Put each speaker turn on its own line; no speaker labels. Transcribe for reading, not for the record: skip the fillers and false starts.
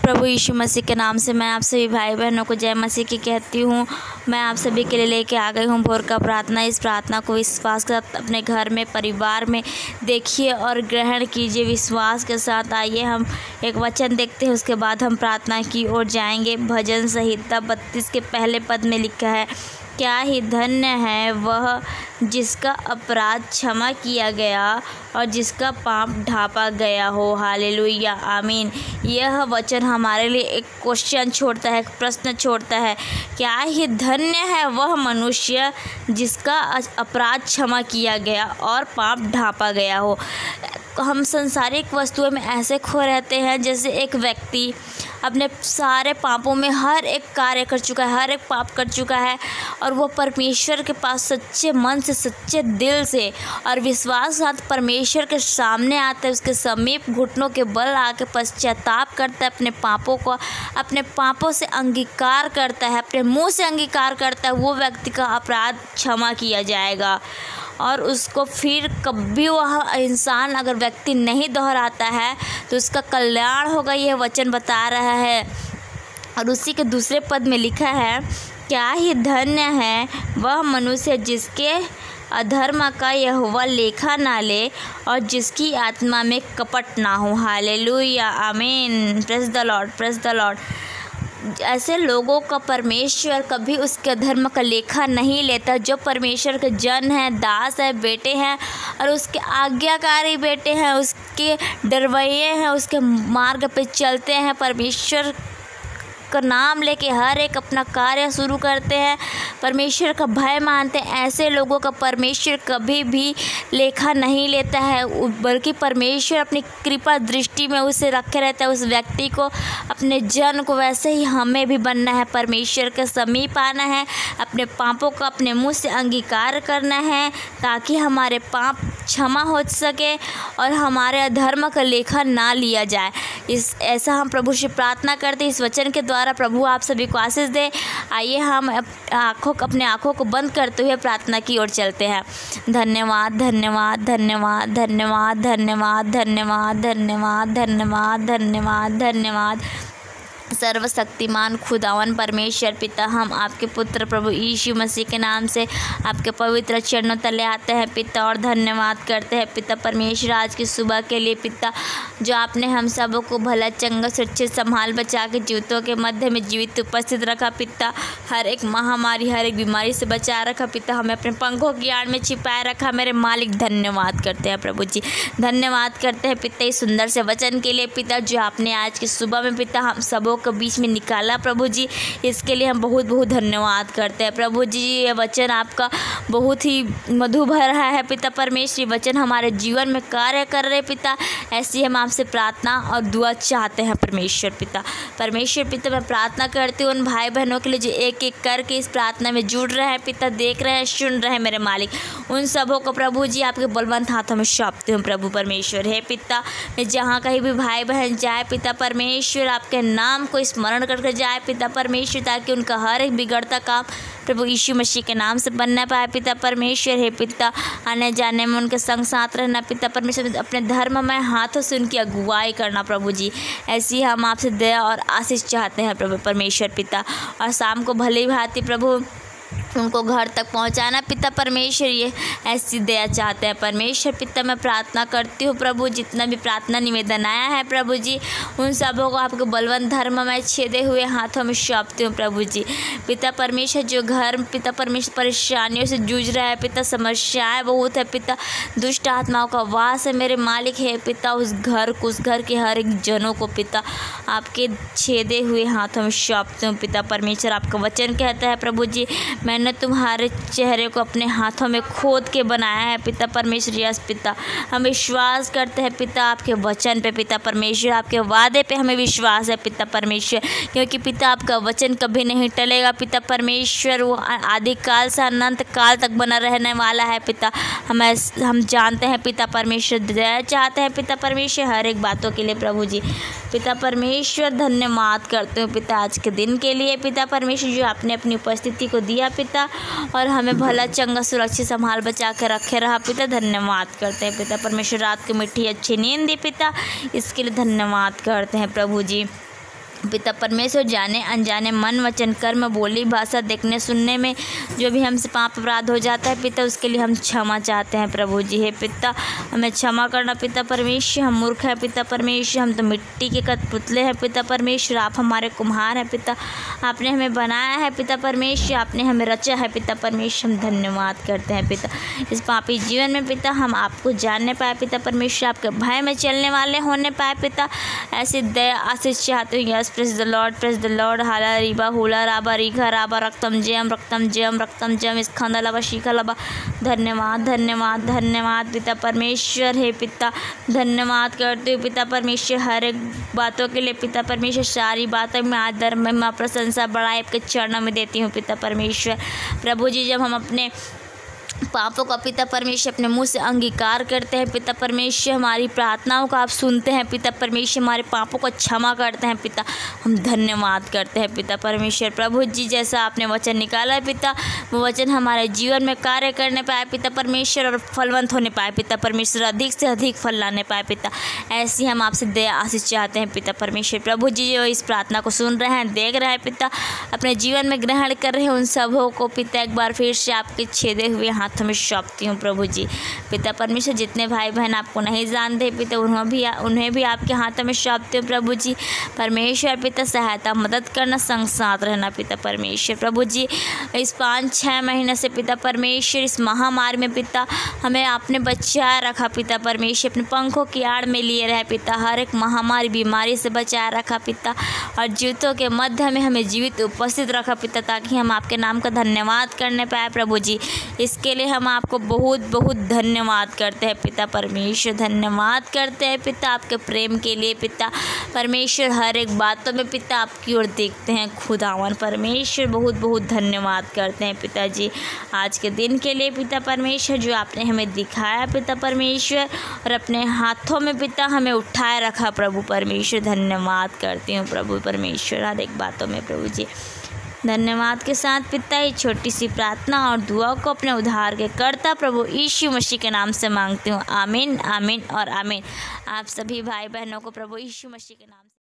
प्रभु यीशु मसीह के नाम से मैं आप सभी भाई बहनों को जय मसीह की कहती हूँ। मैं आप सभी के लिए लेके आ गई हूँ भोर का प्रार्थना। इस प्रार्थना को विश्वास के साथ अपने घर में, परिवार में देखिए और ग्रहण कीजिए विश्वास के साथ। आइए हम एक वचन देखते हैं, उसके बाद हम प्रार्थना की ओर जाएंगे। भजन संहिता 32 के पहले पद में लिखा है, क्या ही धन्य है वह जिसका अपराध क्षमा किया गया और जिसका पाप ढांपा गया हो। हालेलुया, आमीन। यह वचन हमारे लिए एक क्वेश्चन छोड़ता है, एक प्रश्न छोड़ता है। क्या ही धन्य है वह मनुष्य जिसका अपराध क्षमा किया गया और पाप ढांपा गया हो। हम संसारिक वस्तुओं में ऐसे खो रहते हैं जैसे एक व्यक्ति अपने सारे पापों में हर एक कार्य कर चुका है, हर एक पाप कर चुका है, और वो परमेश्वर के पास सच्चे मन से, सच्चे दिल से और विश्वास के साथ परमेश्वर के सामने आता है। उसके समीप घुटनों के बल आके पश्चाताप करता है, अपने पापों को, अपने पापों से अंगीकार करता है, अपने मुंह से अंगीकार करता है। वो व्यक्ति का अपराध क्षमा किया जाएगा और उसको फिर कभी वह इंसान, अगर व्यक्ति नहीं दोहराता है तो उसका कल्याण होगा। यह वचन बता रहा है। और उसी के दूसरे पद में लिखा है, क्या ही धन्य है वह मनुष्य जिसके अधर्म का यहोवा लेखा ना ले और जिसकी आत्मा में कपट ना हो। हालेलुया, आमीन। Praise the Lord, praise the Lord. ऐसे लोगों का परमेश्वर कभी उसके धर्म का लेखा नहीं लेता, जो परमेश्वर के जन हैं, दास है, बेटे हैं और उसके आज्ञाकारी बेटे हैं, उसके डरवैये हैं, उसके मार्ग पे चलते हैं, परमेश्वर का नाम लेके हर एक अपना कार्य शुरू करते हैं, परमेश्वर का भय मानते हैं। ऐसे लोगों का परमेश्वर कभी भी लेखा नहीं लेता है, बल्कि परमेश्वर अपनी कृपा दृष्टि में उसे रखे रहता है, उस व्यक्ति को, अपने जन को। वैसे ही हमें भी बनना है, परमेश्वर के समीप आना है, अपने पापों का अपने मुंह से अंगीकार करना है, ताकि हमारे पाप क्षमा हो सके और हमारे अधर्म का लेखा ना लिया जाए। ऐसा हम प्रभु से प्रार्थना करते हैं। इस वचन के द्वारा प्रभु आप सभी को आशीष दे। आइए हम अपने आँखों को बंद करते हुए प्रार्थना की ओर चलते हैं। धन्यवाद, धन्यवाद, धन्यवाद, धन्यवाद, धन्यवाद, धन्यवाद, धन्यवाद, धन्यवाद, धन्यवाद, धन्यवाद। सर्वशक्तिमान खुदावन परमेश्वर पिता, हम आपके पुत्र प्रभु यीशु मसीह के नाम से आपके पवित्र चरणों तले आते हैं पिता, और धन्यवाद करते हैं पिता परमेश्वर आज की सुबह के लिए पिता, जो आपने हम सबों को भला चंगा सुरक्षित संभाल बचा के जीवितों के मध्य में जीवित उपस्थित रखा पिता। हर एक महामारी, हर एक बीमारी से बचा रखा पिता, हमें अपने पंखों की आड़ में छिपाए रखा मेरे मालिक। धन्यवाद करते हैं प्रभु जी, धन्यवाद करते हैं पिता इस सुंदर से वचन के लिए पिता, जो आपने आज की सुबह में पिता हम सबों के बीच में निकाला प्रभु जी। इसके लिए हम बहुत बहुत धन्यवाद करते हैं प्रभु जी। ये वचन आपका बहुत ही मधु भरा है पिता परमेश्वर, वचन हमारे जीवन में कार्य कर रहे पिता। ऐसी हम आपसे प्रार्थना और दुआ चाहते हैं परमेश्वर पिता। परमेश्वर पिता, मैं प्रार्थना करती हूँ उन भाई बहनों के लिए जो एक एक करके इस प्रार्थना में जुड़ रहे हैं पिता, देख रहे हैं, सुन रहे हैं मेरे मालिक। उन सबों को प्रभु जी आपके बलवंत हाथों में सौंपती हूँ प्रभु परमेश्वर। हे पिता, मैं जहाँ कहीं भी भाई बहन जाए पिता परमेश्वर, आपके नाम को स्मरण करके जाए पिता परमेश्वर, ताकि उनका हर एक बिगड़ता काम प्रभु यीशु मसीह के नाम से बनना पाए पिता परमेश्वर। हे पिता, आने जाने में उनके संग साथ रहना पिता परमेश्वर, अपने धर्ममय हाथों से उनकी अगुवाई करना प्रभु जी। ऐसी हम आपसे दया और आशीष चाहते हैं प्रभु परमेश्वर पिता। और शाम को भली भांति प्रभु उनको घर तक पहुंचाना पिता परमेश्वर, ये ऐसी दया चाहते हैं परमेश्वर पिता। मैं प्रार्थना करती हूँ प्रभु, जितना भी प्रार्थना निवेदन आया है प्रभु जी, उन सबों को आपके बलवंत धर्म में छेदे हुए हाथों में सौंपती हूँ प्रभु जी। पिता परमेश्वर, जो घर पिता परमेश्वर परेशानियों से जूझ रहा है पिता, समस्याएं बहुत है पिता, दुष्ट आत्माओं का वास है मेरे मालिक। है पिता, उस घर के हर एक जनों को पिता आपके छेदे हुए हाथों में सौंपती हूँ पिता परमेश्वर। आपका वचन कहता है प्रभु जी, मैंने तुम्हारे चेहरे को अपने हाथों में खोद के बनाया है पिता परमेश्वर। यस पिता, हम विश्वास करते हैं पिता आपके वचन पे पिता परमेश्वर, आपके वादे पे हमें विश्वास है पिता परमेश्वर, क्योंकि पिता आपका वचन कभी नहीं टलेगा पिता परमेश्वर। वो आदिकाल से अनंत काल तक बना रहने वाला है पिता। हम जानते हैं पिता परमेश्वर, दया चाहते हैं पिता परमेश्वर हर एक बातों के लिए प्रभु जी। पिता परमेश्वर, धन्यवाद करते हो पिता आज के दिन के लिए पिता परमेश्वर, जो आपने अपनी उपस्थिति को दिया पिता, और हमें भला चंगा सुरक्षित संभाल बचा के रखे रहा पिता। धन्यवाद करते हैं पिता परमेश्वर, रात को मीठी अच्छी नींद दी पिता, इसके लिए धन्यवाद करते हैं प्रभु जी। पिता परमेश्वर, जाने अनजाने मन वचन कर्म बोली भाषा देखने सुनने में जो भी हमसे पाप अपराध हो जाता है पिता, उसके लिए हम क्षमा चाहते हैं प्रभु जी। हे पिता, हमें क्षमा करना पिता परमेश्वर। हम मूर्ख हैं पिता परमेश्वर, हम तो मिट्टी के कठपुतले हैं पिता परमेश्वर। आप हमारे कुम्हार हैं पिता, आपने हमें बनाया है पिता परमेश्वर, आपने हमें रचा है पिता परमेश्वर। हम धन्यवाद करते हैं पिता इस पापी जीवन में पिता हम आपको जानने पाए पिता परमेश्वर, आपके भय में चलने वाले होने पाए पिता। ऐसी दया आशीष चाहते हो। Yes, praise the Lord, praise the Lord. हाला रीबा हुला राबा रीघा राबा रक्तम जयम रक्तम जयम इस खंदा लबा शीखा लबा। धन्यवाद धन्यवाद धन्यवाद पिता परमेश्वर। हे पिता, धन्यवाद करते हो पिता परमेश्वर हर एक बातों के लिए पिता परमेश्वर। सारी बातों में आदर महिमा प्रशंसा बड़ाई आपके चरणों में देती हूँ पिता परमेश्वर। प्रभु जी, जब हम अपने पापों का पिता परमेश्वर अपने मुंह से अंगीकार करते हैं पिता परमेश्वर, हमारी प्रार्थनाओं का आप सुनते हैं पिता परमेश्वर, हमारे पापों को क्षमा करते हैं पिता। हम धन्यवाद करते हैं पिता परमेश्वर। प्रभु जी, जैसा आपने वचन निकाला है पिता, वो वचन हमारे जीवन में कार्य करने पाए पिता परमेश्वर और फलवंत होने पाए पिता परमेश्वर, अधिक से अधिक फल लाने पाए पिता। ऐसी हम आपसे दया आशीष चाहते हैं पिता परमेश्वर। प्रभु जी, जो इस प्रार्थना को सुन रहे हैं, देख रहे हैं पिता, अपने जीवन में ग्रहण कर रहे हैं, उन सबों को पिता एक बार फिर से आपके छेदे हुए हाथों में सौंपती हूँ प्रभु जी। पिता परमेश्वर, जितने भाई बहन आपको नहीं जानते पिता, उन्हें भी आपके हाथों में सौंपती हूँ प्रभु जी। परमेश्वर पिता, सहायता मदद करना, संग साथ रहना पिता परमेश्वर। प्रभु जी, इस 5-6 महीने से पिता परमेश्वर इस महामारी में पिता हमें आपने बचाया रखा पिता परमेश्वर, अपने पंखों की आड़ में लिए रहे पिता, हर एक महामारी बीमारी से बचाया रखा पिता, और जीवितों के मध्य में हमें जीवित उपस्थित रखा पिता, ताकि हम आपके नाम का धन्यवाद करने पाए प्रभु जी। इसके लिए हम आपको बहुत बहुत धन्यवाद करते हैं पिता परमेश्वर। धन्यवाद करते हैं पिता आपके प्रेम के लिए पिता परमेश्वर। हर एक बातों में पिता आपकी ओर देखते हैं खुदावन परमेश्वर। बहुत बहुत धन्यवाद करते हैं पिताजी आज के दिन के लिए पिता परमेश्वर, जो आपने हमें दिखाया पिता परमेश्वर, और अपने हाथों में पिता हमें उठाए रखा प्रभु परमेश्वर। धन्यवाद करती हूँ प्रभु परमेश्वर हर एक बातों में प्रभु जी। धन्यवाद के साथ पिता ये छोटी सी प्रार्थना और दुआ को अपने उद्धार के कर्ता प्रभु यीशु मसीह के नाम से मांगती हूँ। आमीन, आमीन और आमीन। आप सभी भाई बहनों को प्रभु यीशु मसीह के नाम